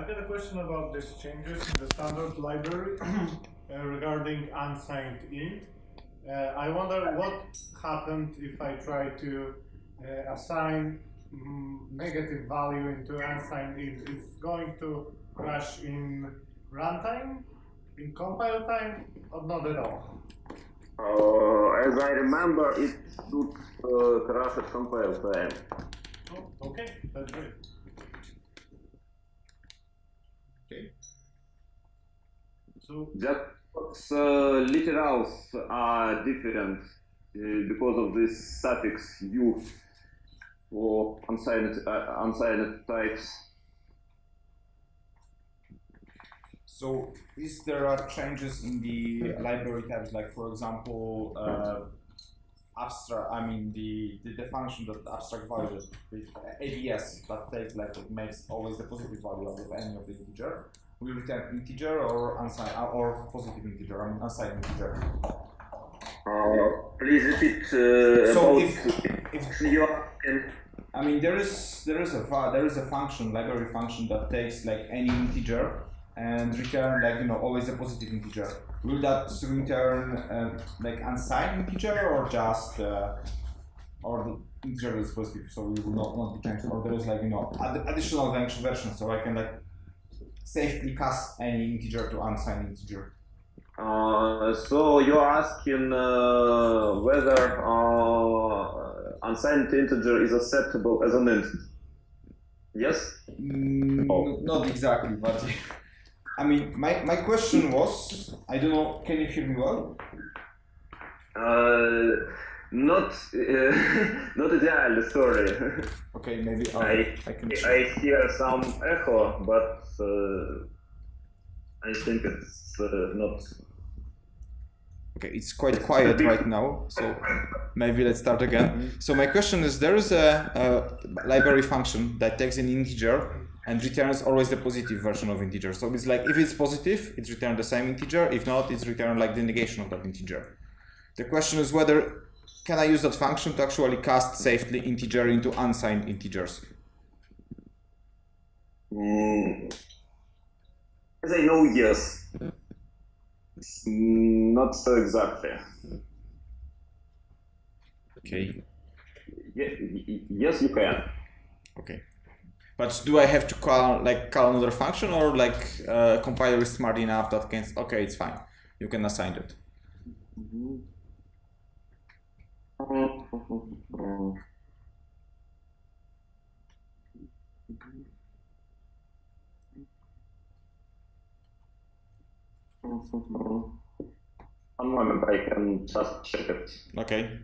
I've got a question about these changes in the standard library regarding unsigned int. I wonder what happened if I try to assign negative value into unsigned int. It's going to crash in runtime, in compile time, or not at all? As I remember, it should crash at compile time. Oh, okay, that's great. Okay. So Just literals are different because of this suffix u for unsigned types. So, is there are changes in the library types, like for example, abstract? I mean, the function that abstract value, ABS, that takes like it makes always the positive value out of any of the integer. Will return integer or unsigned or positive integer. I mean, unsigned integer. Please repeat So about if you. I mean, there is a function, library function that takes like any integer and return like always a positive integer. Will that return like unsigned integer or just or the integer is positive, so it will not be changed, or there is like additional version, so I can like safely cast any integer to unsigned integer. So you're asking whether unsigned integer is acceptable as an int? Yes? Not exactly, but I mean, my question was, I don't know, can you hear me well? Not ideal, sorry. Okay, maybe I can. I hear some echo, but I think it's not. Okay, it's quite quiet right now, so maybe let's start again. So my question is, there is a library function that takes an integer and returns always the positive version of integer. So it's like, if it's positive, it's returned the same integer. If not, it's returned like the negation of that integer. The question is whether can I use that function to actually cast safely integer into unsigned integers? As I know, yes. Not so exactly. Okay. Yes, you can. Okay. But do I have to call another function, or like compiler is smart enough that can? Okay, it's fine. You can assign it. One moment, I can just check it. Okay.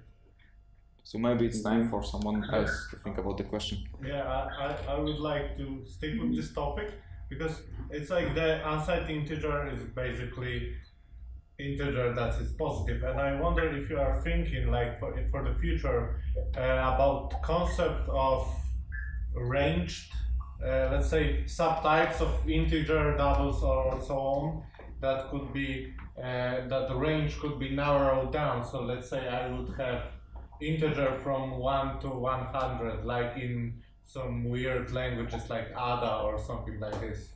So maybe it's time for someone else to think about the question. Yeah, I would like to stick with this topic because it's like the unsigned integer is basically integer that is positive, and I wonder if you are thinking like for the future about concept of ranged, let's say subtypes of integer doubles or so on, that could be that the range could be narrowed down. So let's say I would have integer from 1 to 100, like in some weird languages like Ada or something like this.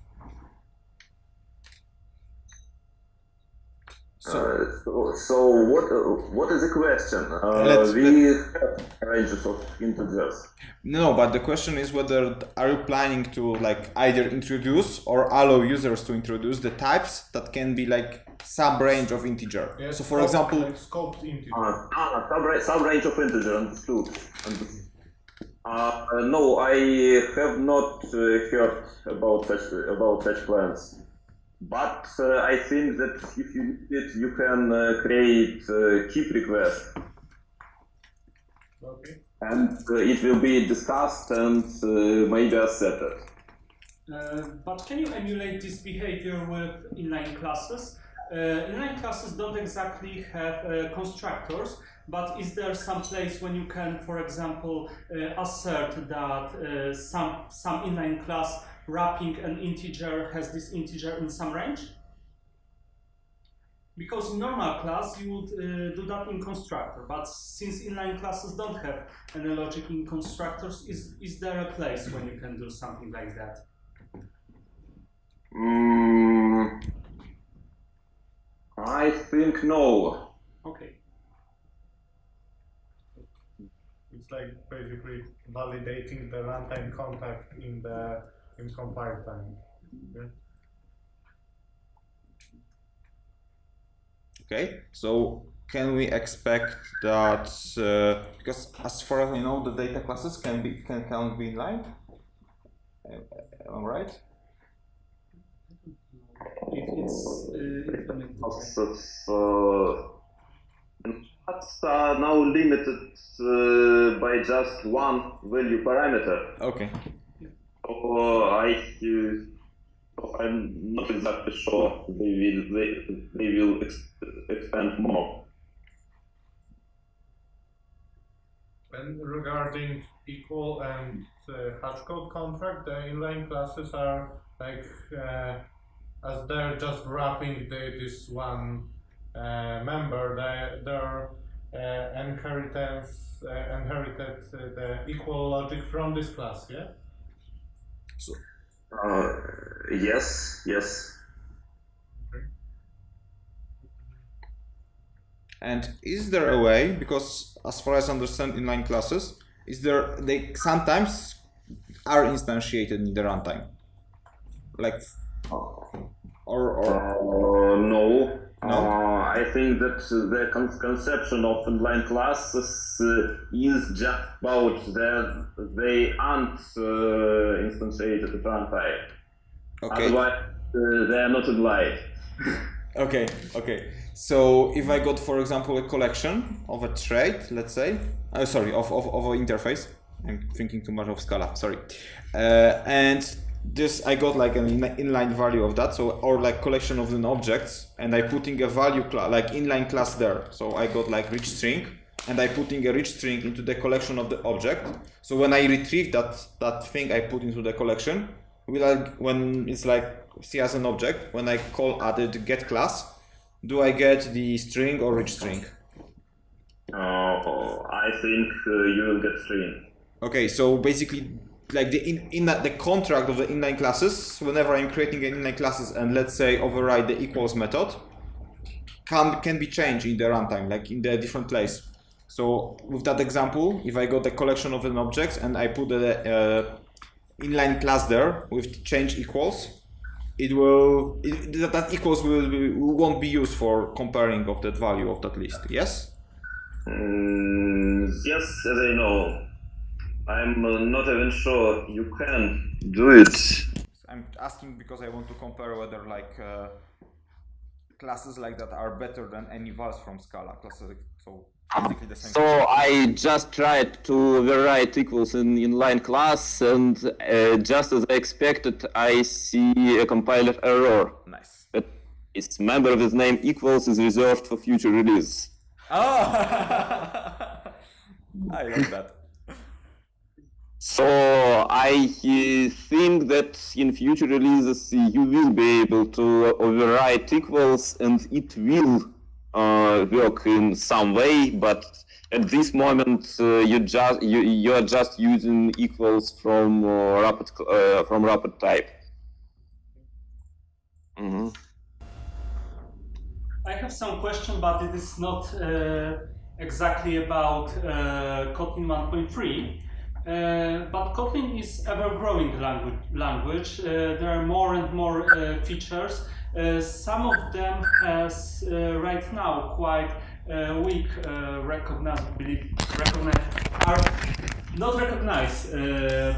So what is the question? We have ranges of integers. No, but the question is whether are you planning to like either introduce or allow users to introduce the types that can be like sub-range of integer. Yes, so for example, like scoped integer. Sub-range of integer, understood. No, I have not heard about such plans. But I think that if you need it, you can create keep request. Okay. And it will be discussed and maybe accepted. But can you emulate this behavior with inline classes? Inline classes don't exactly have constructors, but is there some place when you can, for example, assert that some inline class wrapping an integer has this integer in some range? Because in normal class you would do that in constructor, but since inline classes don't have any logic in constructors, is there a place when you can do something like that? I think no. Okay. It's like basically validating the runtime contact in compile time. Yeah? Okay, so can we expect that because as far as I know, the data classes can't be inline? Am I right? If it's implemented. That's now limited by just one value parameter. Okay. I'm not exactly sure they will expand more. And regarding equal and hashcode contract, the inline classes are like as they're just wrapping this one member, their inherited the equal logic from this class, yeah? So Yes. Okay. and is there a way, because as far as I understand inline classes, they sometimes are instantiated in the runtime? Like or No. No? I think that the conception of inline classes is just about that they aren't instantiated at runtime. Okay. Otherwise, they are not inline. Okay. So if I got, for example, a collection of a trait, let's say, of an interface. I'm thinking too much of Scala. Sorry. And this I got like an inline value of that, so or like collection of an objects, and I putting a value like inline class there. So I got like rich string, and I putting a rich string into the collection of the object. So when I retrieve that thing I put into the collection, when it's like see as an object, when I call added get class, do I get the string or rich string? I think you will get string. Okay, so basically, like the contract of the inline classes, whenever I'm creating an inline classes and let's say override the equals method, can be changed in the runtime, like in the different place. So with that example, if I got a collection of an objects and I put the inline class there with change equals, that equals won't be used for comparing of that value of that list. Yes. Yes, as I know. I'm not even sure you can do it. I'm asking because I want to compare whether like classes like that are better than any vals from Scala. Classes, so basically the same. So I just tried to override equals in inline class, and just as I expected, I see a compiler error. Nice. But its member with name equals is reserved for future release. Oh, I love that. So I think that in future releases you will be able to override equals, and it will work in some way. But at this moment, you are just using equals from wrapped type. Mm-hmm. I have some question, but it is not exactly about Kotlin 1.3. But Kotlin is ever-growing language. There are more and more features. Some of them has right now quite weak are not recognized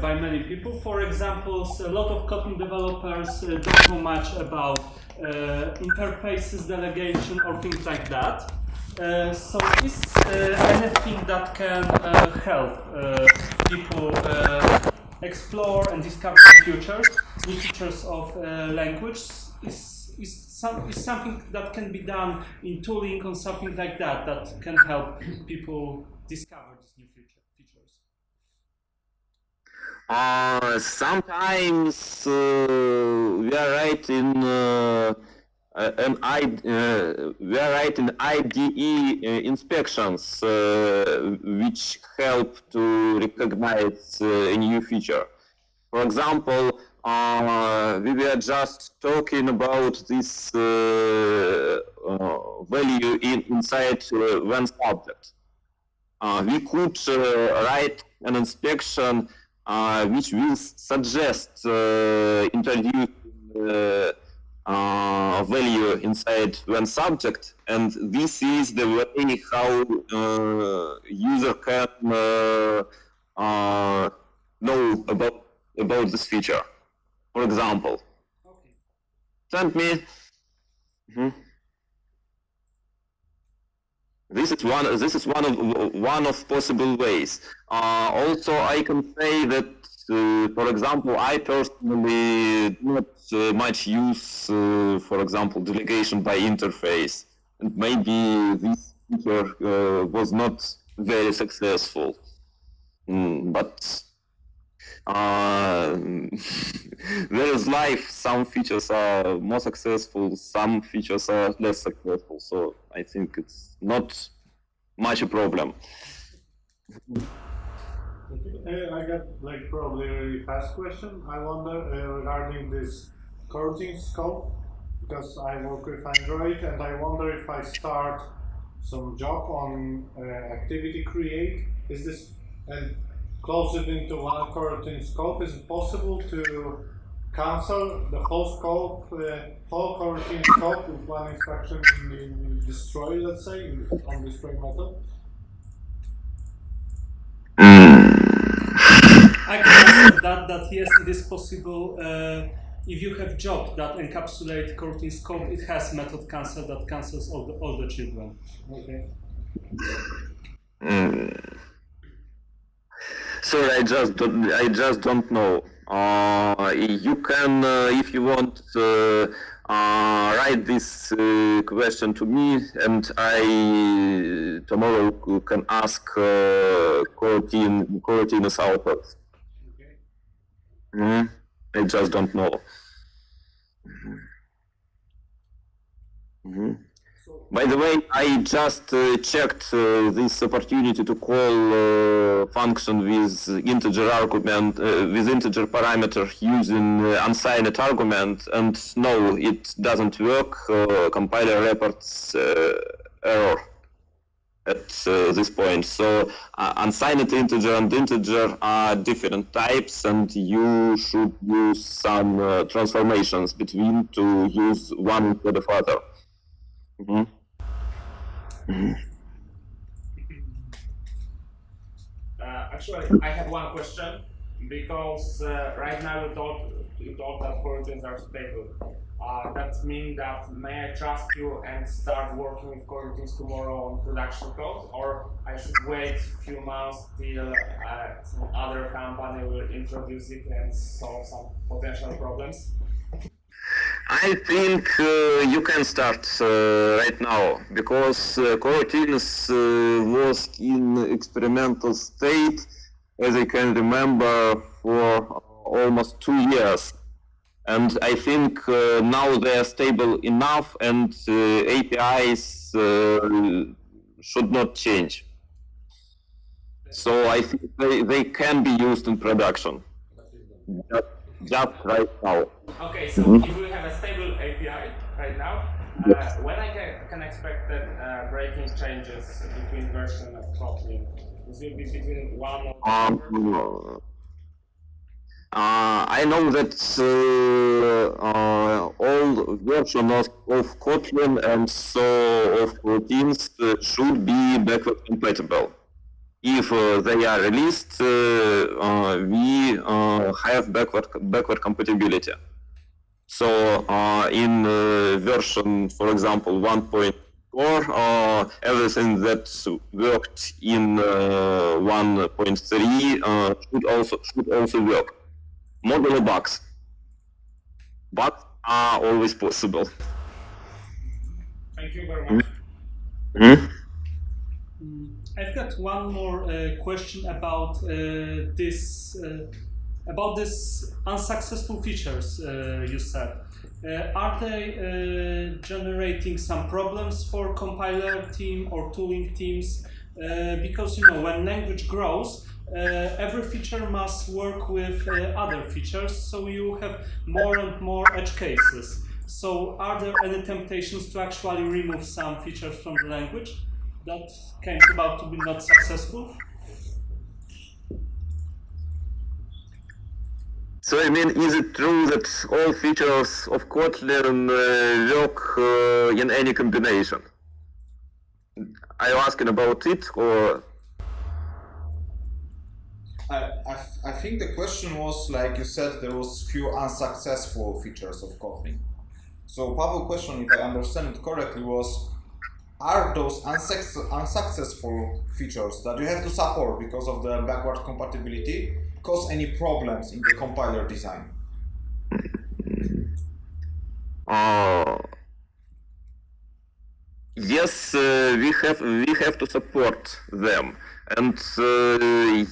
by many people. For example, a lot of Kotlin developers don't know much about interfaces delegation or things like that. So is anything that can help people explore and discover new features of language is something that can be done in tooling or something like that can help people discover these new features? Sometimes we are writing IDE inspections which help to recognize a new feature. For example, we were just talking about this value inside one subject. We could write an inspection which will suggest introducing value inside one subject, and this is the way how user can know about this feature. For example, send me. This is one of possible ways. Also, I can say that, for example, I personally do not much use, for example, delegation by interface, and maybe this feature was not very successful. But there is life. Some features are more successful, some features are less successful. So I think it's not much a problem. I got like probably a really fast question. I wonder regarding this coroutine scope, because I work with Android, and I wonder if I start some job on activity create, is this and close it into one coroutine scope? Is it possible to cancel the whole scope, whole coroutine scope with one instruction in destroy, let's say, on destroy method? I can answer that yes, it is possible. If you have job that encapsulate coroutine scope, it has method cancel that cancels all the children. Okay. Sorry, I just don't know. You can, if you want, write this question to me, and I tomorrow can ask coroutine authors. Okay. I just don't know. By the way, I just checked this opportunity to call function with integer argument, with integer parameter using unsigned argument, and no, it doesn't work. Compiler reports error at this point. So unsigned integer and integer are different types, and you should use some transformations between to use one instead of other. Actually, I have one question, because right now you thought that coroutines are stable. That means that may I trust you and start working with coroutines tomorrow on production code, or I should wait a few months till some other company will introduce it and solve some potential problems? I think you can start right now, because coroutines was in experimental state, as I can remember, for almost 2 years. And I think now they are stable enough, and APIs should not change. So I think they can be used in production. Just right now. Okay, so if we have a stable API right now, when I can expect that breaking changes between version of Kotlin? This will be between one or I know that all versions of Kotlin and so of routines should be backward compatible. If they are released, we have backward compatibility. So in version, for example, 1.4, everything that worked in 1.3 should also work. Modular bugs are always possible. Thank you very much. I've got one more question about this unsuccessful features you said. Are they generating some problems for compiler team or tooling teams? because when language grows, every feature must work with other features, so you have more and more edge cases. So are there any temptations to actually remove some features from the language that came about to be not successful? So I mean, is it true that all features of Kotlin work in any combination? Are you asking about it, or? I think the question was, like you said, there was few unsuccessful features of Kotlin. So Pavel's question, if I understand it correctly, was, are those unsuccessful features that you have to support because of the backward compatibility cause any problems in the compiler design? Yes, we have to support them, and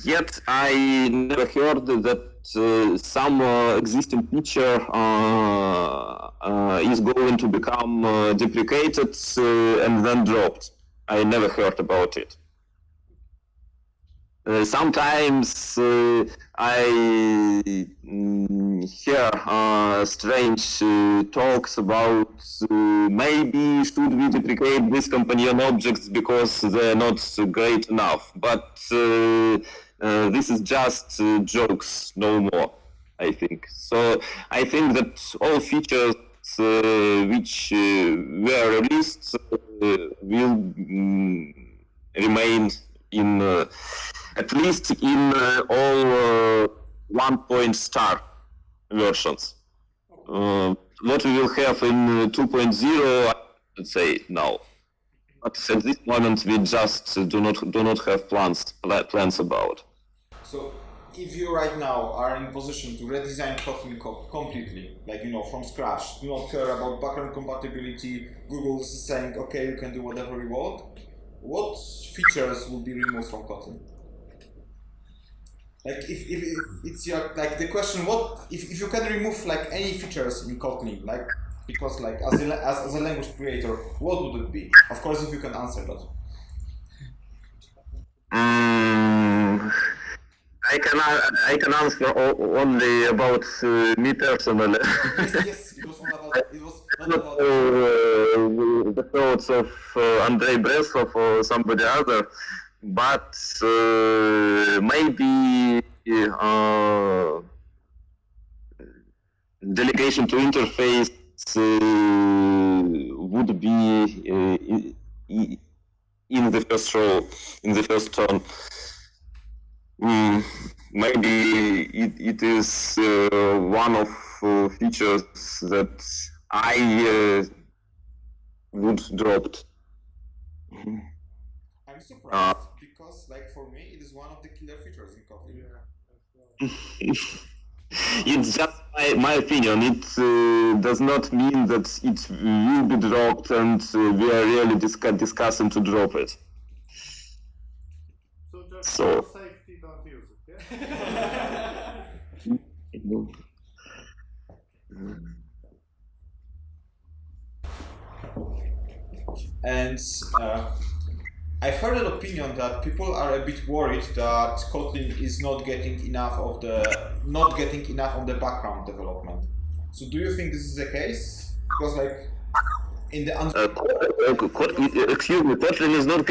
yet I never heard that some existing feature is going to become deprecated and then dropped. I never heard about it. Sometimes I hear strange talks about maybe should we deprecate these companion objects because they're not great enough. But this is just jokes, no more, I think. So I think that all features which were released will remain in at least in all 1.star versions. What we will have in 2.0, I would say no. But at this moment, we just do not have plans about. So, if you right now are in position to redesign Kotlin completely, like from scratch, do not care about background compatibility, Google is saying, okay, you can do whatever you want, what features will be removed from Kotlin? Like if it's your, like the question, what if you can remove like any features in Kotlin, like because like as a language creator, what would it be? Of course, if you can answer that. I can answer only about me personally. Yes, it was not about the thoughts of Andrei Bresov or somebody other, but maybe delegation to interface would be in the first row, in the first turn. Maybe it is one of features that I would dropped. I'm surprised because, like, for me, it is one of the killer features in Kotlin. It's just my opinion. It does not mean that it will be dropped, and we are really discussing to drop it. So just for safety, don't use it, yeah? And I've heard an opinion that people are a bit worried that Kotlin is not getting enough on the background development. So do you think this is the case? Because like in the excuse me, Kotlin is not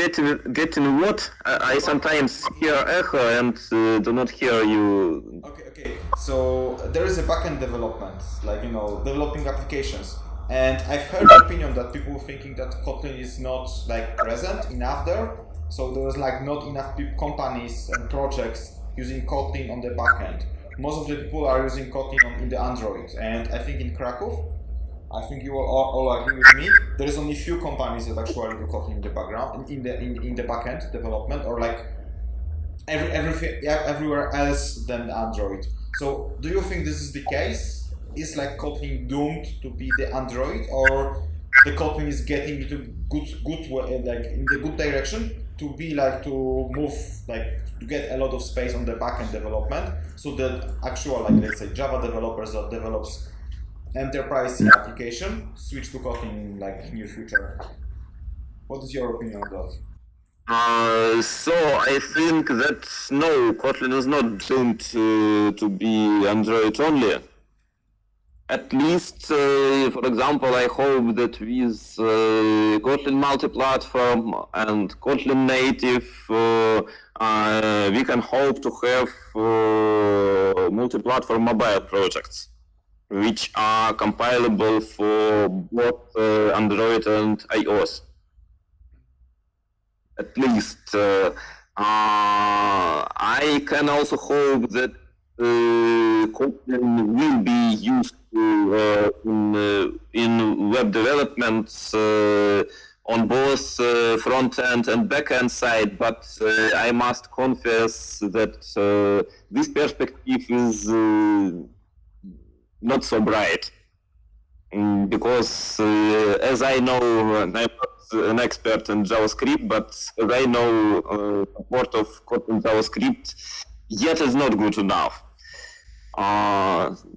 getting what? I sometimes hear echo and do not hear you. Okay. So there is a backend development, like developing applications. And I've heard the opinion that people thinking that Kotlin is not like present enough there. So there is like not enough companies and projects using Kotlin on the backend. Most of the people are using Kotlin in the Android. And I think in Krakow, I think you all agree with me, there is only few companies that actually do Kotlin in the background, in the backend development, or like everywhere else than Android. So do you think this is the case? Is like Kotlin doomed to be the Android, or the Kotlin is getting into good way, like in the good direction to be like to move like to get a lot of space on the backend development, so that actual like let's say Java developers that develops enterprise application switch to Kotlin in like near future. What is your opinion on that? So I think that no, Kotlin is not doomed to be Android only. At least, for example, I hope that with Kotlin multi-platform and Kotlin native, we can hope to have multi-platform mobile projects, which are compilable for both Android and iOS. At least, I can also hope that Kotlin will be used in web development on both front-end and back-end side, but I must confess that this perspective is not so bright. Because as I know, I'm not an expert in JavaScript, but as I know, support of Kotlin JavaScript yet is not good enough.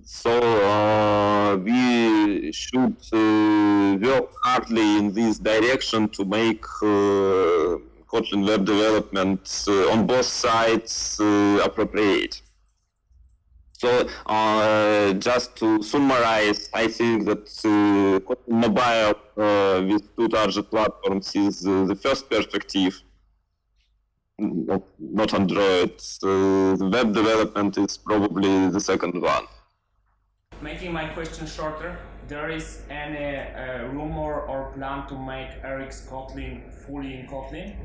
So we should work hardly in this direction to make Kotlin web development on both sides appropriate. So just to summarize, I think that Kotlin Mobile with two target platforms is the first perspective, not Android. The web development is probably the second one. Making my question shorter, there is any rumor or plan to make RX Kotlin fully in Kotlin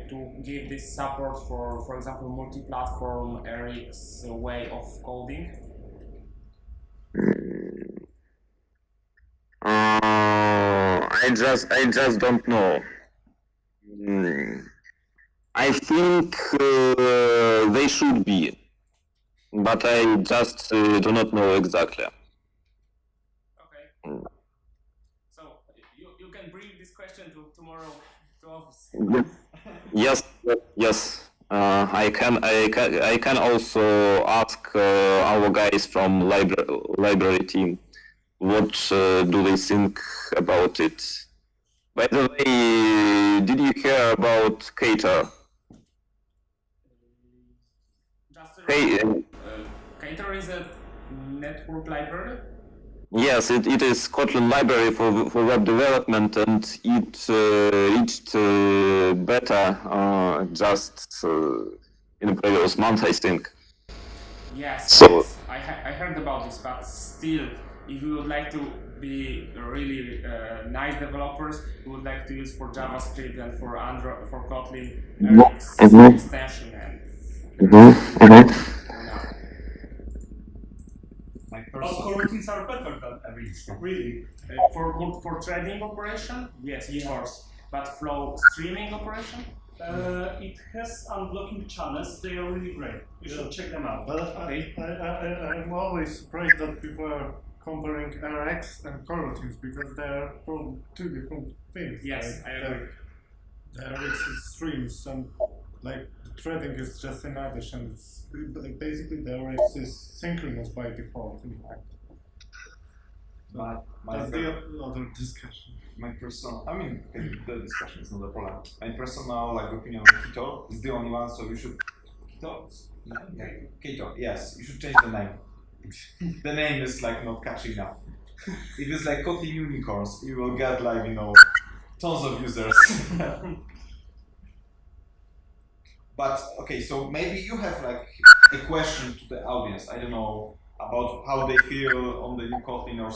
to give this support for example, multi-platform RX way of coding? I just don't know. I think they should be, but I just do not know exactly. Okay. So you can bring this question to tomorrow to office. Yes. I can also ask our guys from library team what do they think about it. By the way, did you hear about Cater? Cater is a network library? Yes, it is Kotlin library for web development, and it reached beta just in the previous month, I think. Yes, So, yes. I heard about this, but still, if you would like to be really nice developers, who would like to use for JavaScript and for Android, for Kotlin, extension and But coroutines are better than RX, really. for trading operation, yes, of course. But flow streaming operation, It has unblocking channels, they are really great. You should check them out. But I'm always surprised that people are comparing RX and coroutines because they are two different things. yes, Like, I agree. the RX is streams and like the threading is just an addition. It's like basically the RX is synchronous by default. In fact, that's the other discussion. My personal, I mean, the discussion is not a problem. My personal opinion on Keto is the only one, so you should. Keto, yes, you should change the name. The name is not catchy enough. If it's like Kotlin unicorns, you will get tons of users. But okay, so maybe you have a question to the audience. I don't know about how they feel on the new Kotlin or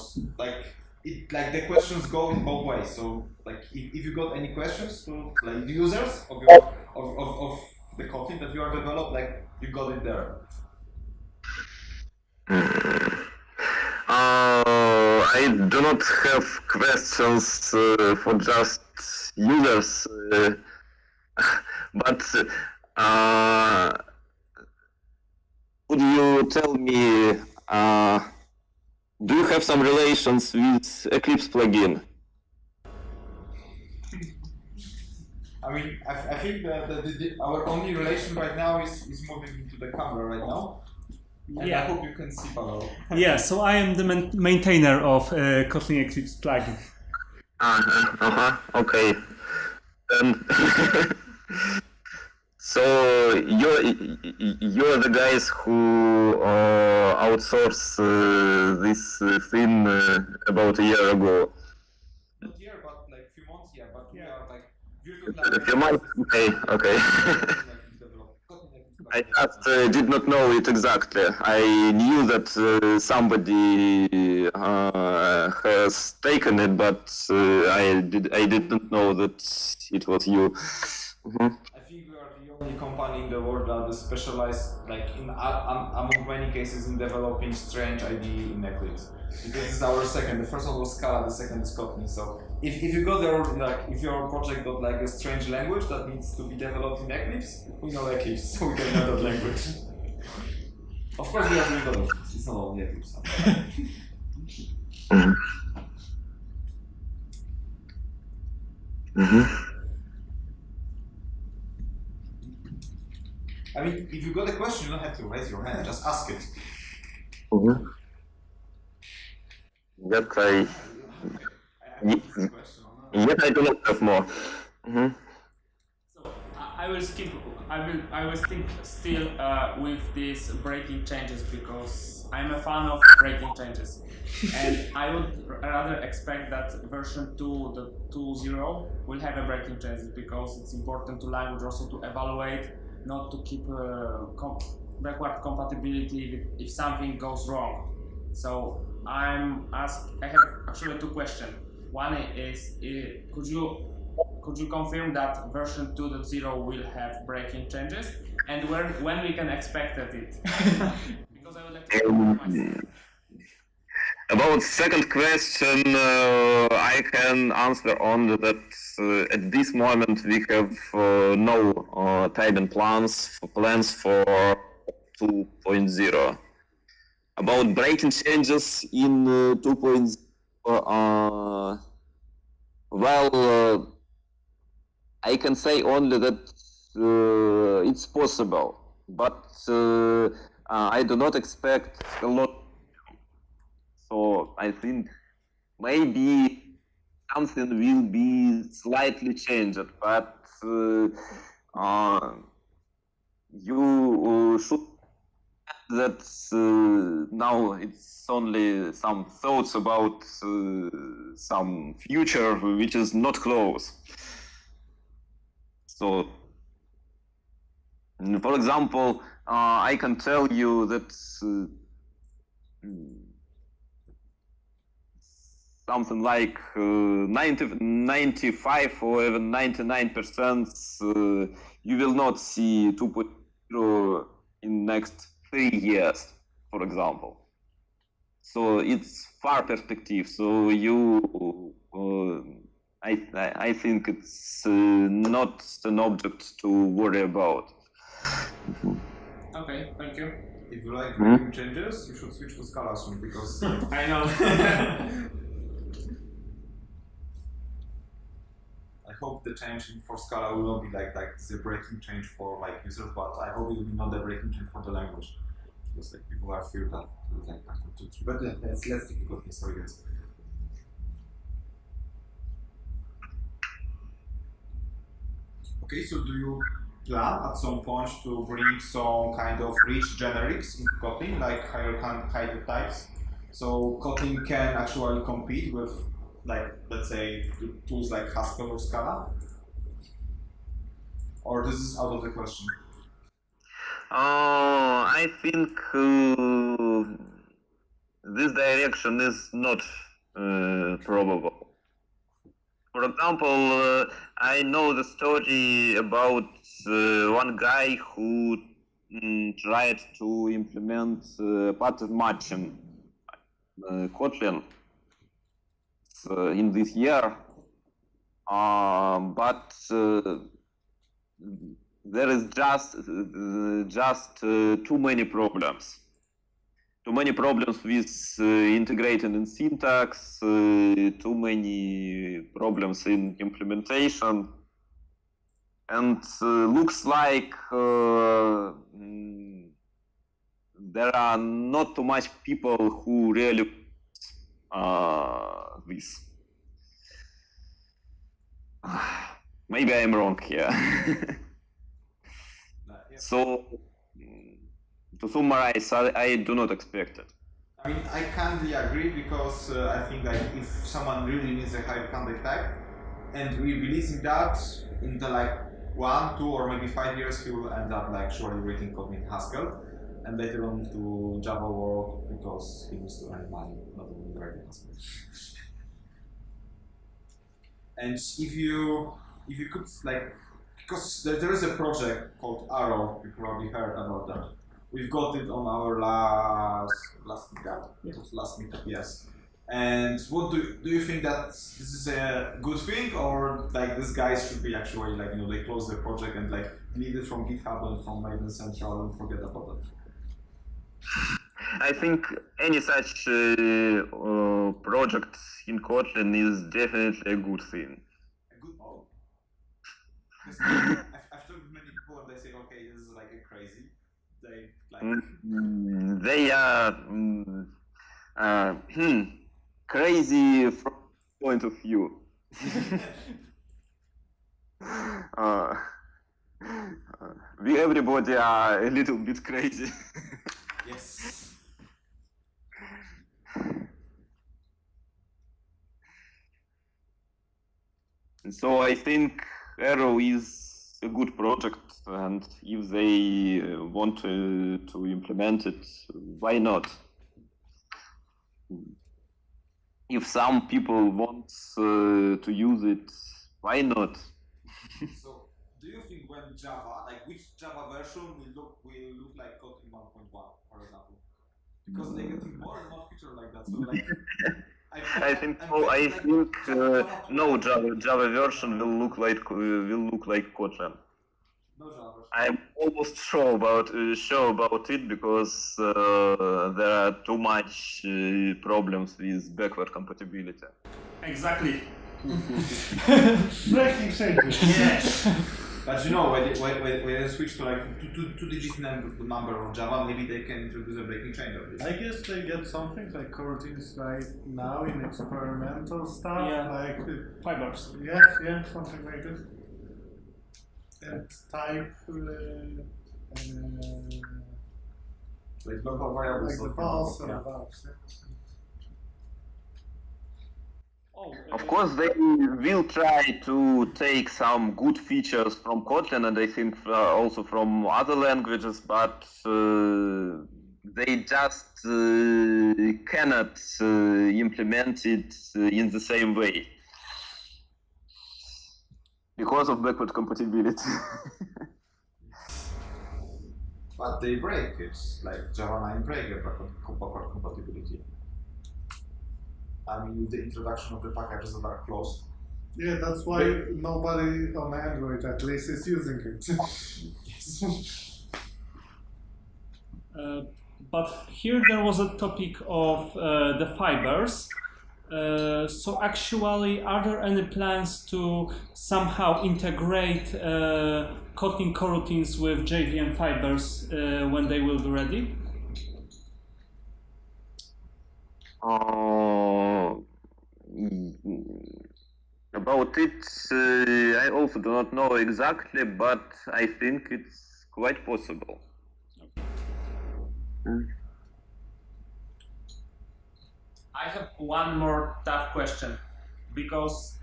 the questions go in both ways. So if you got any questions to the users of the Kotlin that you are developed, you got it there. I do not have questions for just users, but could you tell me, do you have some relations with Eclipse plugin? I mean, I think our only relation right now is moving into the camera right now. And I hope you can see Pavel. Yeah, so I am the maintainer of Kotlin Eclipse plugin. Okay. Then So you're the guys who outsource this thing about a year ago. Not year, but like few months, yeah. But we Yeah. are like A few months? Okay. I just did not know it exactly. I knew that somebody has taken it, but I did not know that it was you. Mhm. I think we are the only company in the world that is specialized, like in among many cases, in developing strange IDE in Eclipse. Because this is our second. The first one was Scala, the second is Kotlin. So if you go there, like if your project got like a strange language that needs to be developed in Eclipse, we know Eclipse, so we can learn that language. Of course, we are doing other things. It's not only Eclipse. Mhm. Mhm. I mean, if you got a question, you don't have to raise your hand. Just ask it. Mhm. Yet yet I do not have more. Mhm. So I will skip. I will stick still with these breaking changes because I'm a fan of breaking changes, and I would rather expect that version 2.0 will have a breaking changes because it's important to language also to evaluate, not to keep backward compatibility if something goes wrong. So I have actually two questions. One is, could you confirm that version 2.0 will have breaking changes, and when we can expect it? Because I would like to myself. About second question, I can answer only that at this moment we have no timing plans for 2.0. About breaking changes in 2.0, I can say only that it's possible, but I do not expect a lot. So I think maybe something will be slightly changed, but you should that now it's only some thoughts about some future which is not close. So, for example, I can tell you that something like 95 or even 99% you will not see 2.0 in next 3 years, for example. So it's far perspective. So I think it's not an object to worry about. Okay, thank you. If you like breaking changes, you should switch to Scala soon because I know. I hope the change for Scala will not be like the breaking change for like users, but I hope it will be not the breaking change for the language. Because like people are feared that like but let's take a good history, guys. Okay, so do you plan at some point to bring some kind of rich generics in Kotlin, like higher types? So Kotlin can actually compete with, like, let's say, tools like Haskell or Scala? Or this is out of the question? I think this direction is not probable. For example, I know the story about one guy who tried to implement pattern matching Kotlin in this year, but there is just too many problems. Too many problems with integrating in syntax, too many problems in implementation, and looks like there are not too much people who really this. Maybe I'm wrong here. Yeah. So, to summarize, I do not expect it. I mean, I can't agree because I think like if someone really needs a high contact type, and we releasing that in the like 1, 2, or maybe 5 years, he will end up like surely writing code in Haskell, and later on to Java world because he needs to earn money, not only writing Haskell. And if you could like, because there is a project called Arrow, you probably heard about that. We've got it on our last meetup. It was last meetup, yes. And what do you think that this is a good thing, or like these guys should be actually like they close the project and like delete it from GitHub and from Maven Central and forget about it? I think any such project in Kotlin is definitely a good thing. A good oh. I've talked with many people and they say, okay, this is like a crazy. They like They are crazy from point of view. We everybody are a little bit crazy. yes. So I think Arrow is a good project, and if they want to implement it, why not? If some people want to use it, why not? So, do you think when Java, like which Java version will look like Kotlin 1.1, for example? Because they're getting more and more feature like that. So like, I think no Java version will look like Kotlin. No Java version. I'm almost sure about it because there are too much problems with backward compatibility. Exactly. Breaking changes. Yes. But when they switch to like two-digit number of Java, maybe they can introduce a breaking change of this. I guess they get something like coroutines right now in experimental stuff, Yeah. like Fibers. yeah, something like this. And type Like local variables. like the vals and vals. Oh, Of course, they will try to take some good features from Kotlin, and I think also from other languages, but they just cannot implement it in the same way because of backward compatibility. But they break it, like Java 9 break a backward compatibility. I mean, with the introduction of the packages that are closed. Yeah, that's why nobody on Android at least is using it. But here there was a topic of the fibers. So actually, are there any plans to somehow integrate Kotlin coroutines with JVM fibers when they will be ready? About it, I also do not know exactly, but I think it's quite possible. I have one more tough question, because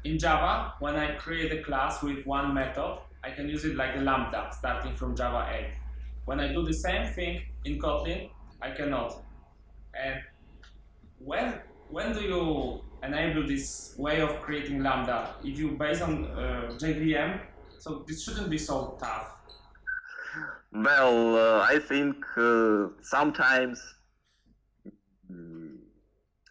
in Java, when I create a class with one method, I can use it like a lambda starting from Java 8. When I do the same thing in Kotlin, I cannot. And when do you enable this way of creating lambda? If you base on JVM, so this shouldn't be so tough. Well, I think sometimes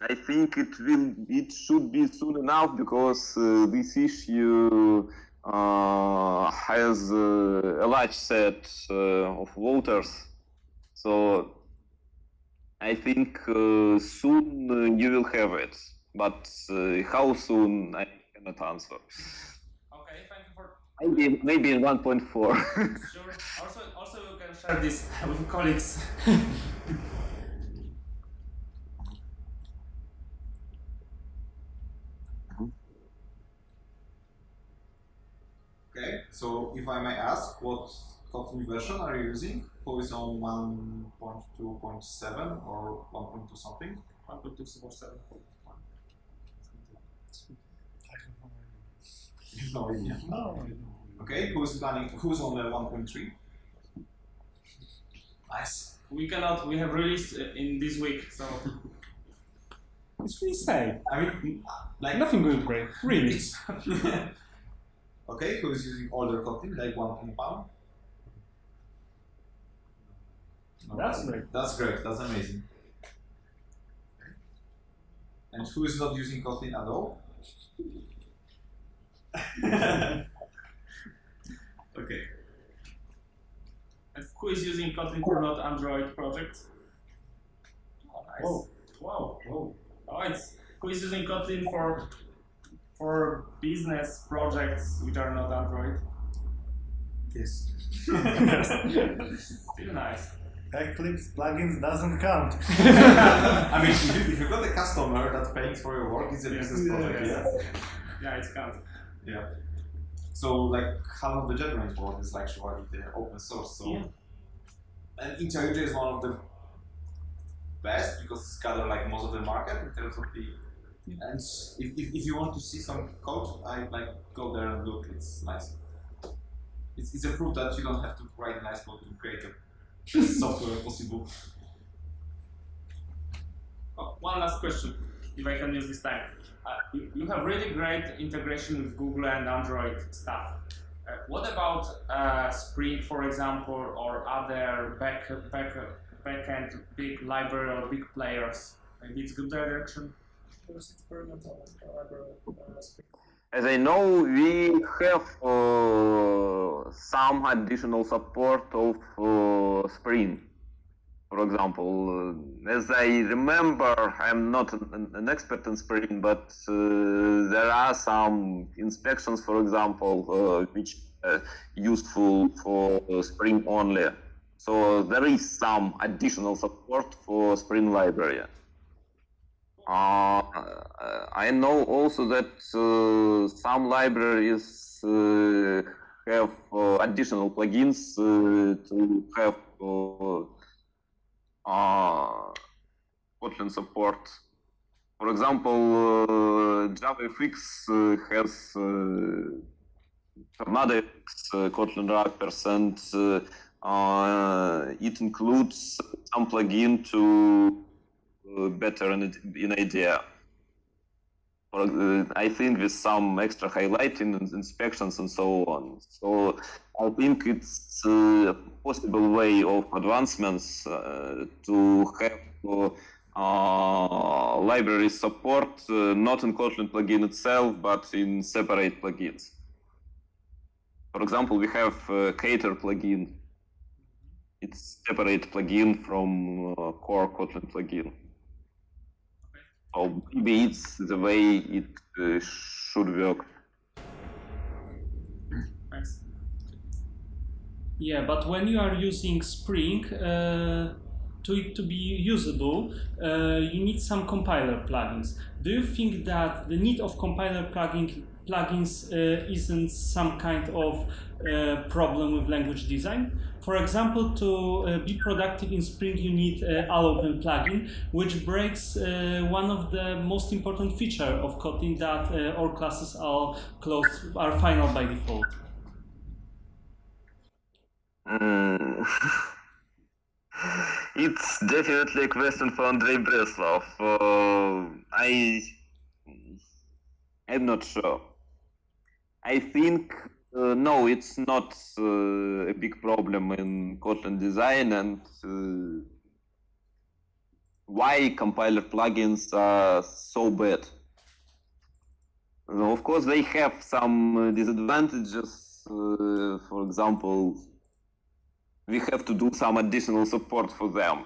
I think it should be soon enough because this issue has a large set of voters. So I think soon you will have it, but how soon I cannot answer. Okay, thank you for. Maybe in 1.4. Sure. Also you can share this with colleagues. So if I may ask, what Kotlin version are you using? Who is on 1.2.7 or 1.2 something? 1.247. No idea. No. Okay, who's on the 1.3? Nice. We have released in this week, so It's really safe. I mean, like Nothing going great. Really. okay, who is using older Kotlin, like 1 compound? That's great. That's great. That's amazing. And who is not using Kotlin at all? Okay. and who is using Kotlin for not Android projects? Oh, nice. Whoa. Wow. Whoa. Oh, it's who is using Kotlin for business projects which are not Android? Yes. Still nice. Eclipse plugins doesn't count. I mean, if you got a customer that's paying for your work, it's a business project, Yes. yeah? Yeah, it's counts. Yeah. So, like, half of the JetBrains world is actually the open source. So, Yeah. and IntelliJ is one of the best because it's gathered like most of the market in terms of the. And if you want to see some code, I like go there and look. It's nice. It's a proof that you don't have to write nice code to create a software possible. Oh, one last question, if I can use this time. You have really great integration with Google and Android stuff. What about Spring, for example, or other backend big library or big players? Maybe it's good direction. As I know, we have some additional support of Spring. For example, as I remember, I'm not an expert in Spring, but there are some inspections, for example, which are useful for Spring only. So there is some additional support for Spring library. I know also that some libraries have additional plugins to have Kotlin support. For example, JavaFX has TornadoX Kotlin wrappers, and it includes some plugin to better in idea. I think with some extra highlighting and inspections and so on. So I think it's a possible way of advancements to have library support not in Kotlin plugin itself, but in separate plugins. For example, we have Cater plugin. It's separate plugin from core Kotlin plugin. So maybe it's the way it should work. Thanks. Yeah, but when you are using Spring, to it to be usable, you need some compiler plugins. Do you think that the need of compiler plugins isn't some kind of problem with language design? For example, to be productive in Spring, you need allopen plugin, which breaks one of the most important features of Kotlin, that all classes are final by default. It's definitely a question for Andrei Breslov. I'm not sure. I think no, it's not a big problem in Kotlin design, and why compiler plugins are so bad. Of course, they have some disadvantages. For example, we have to do some additional support for them.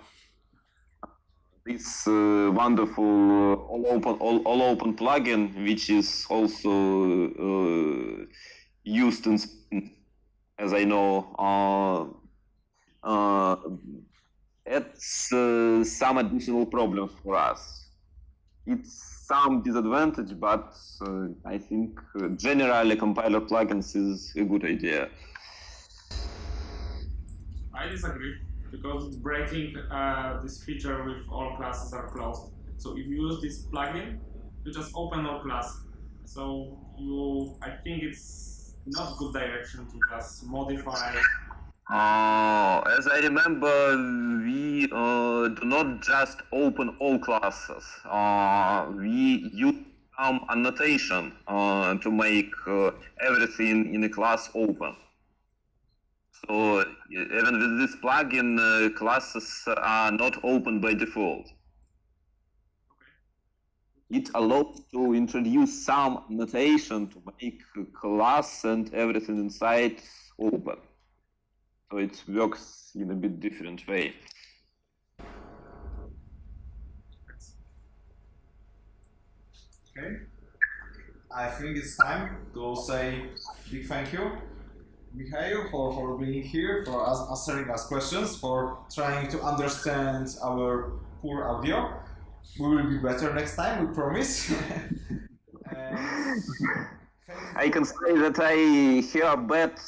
This wonderful all open plugin, which is also used in Spring, as I know, it's some additional problems for us. it's some disadvantage, but I think generally compiler plugins is a good idea. I disagree because it's breaking this feature with all classes are closed. So if you use this plugin, you just open all class. So I think it's not good direction to just modify. As I remember, we do not just open all classes. We use some annotation to make everything in a class open. So even with this plugin, classes are not open by default. It allows to introduce some annotation to make class and everything inside open. So it works in a bit different way. Okay. I think it's time to say big thank you, Mikhail, for being here, for answering us questions, for trying to understand our poor audio. We will be better next time, we promise. I can say that I hear bad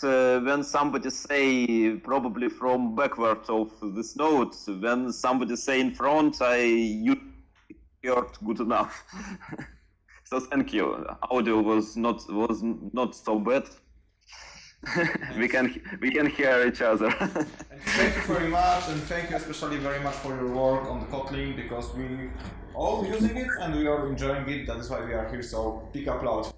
when somebody say probably from backward of this note. When somebody say in front, you heard good enough. So thank you. Audio was not so bad. we can hear each other. And thank you very much, and thank you especially very much for your work on the Kotlin, because we all using it and we are enjoying it. That is why we are here. So big applause.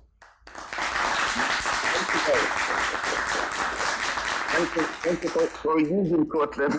Thank you for using Kotlin.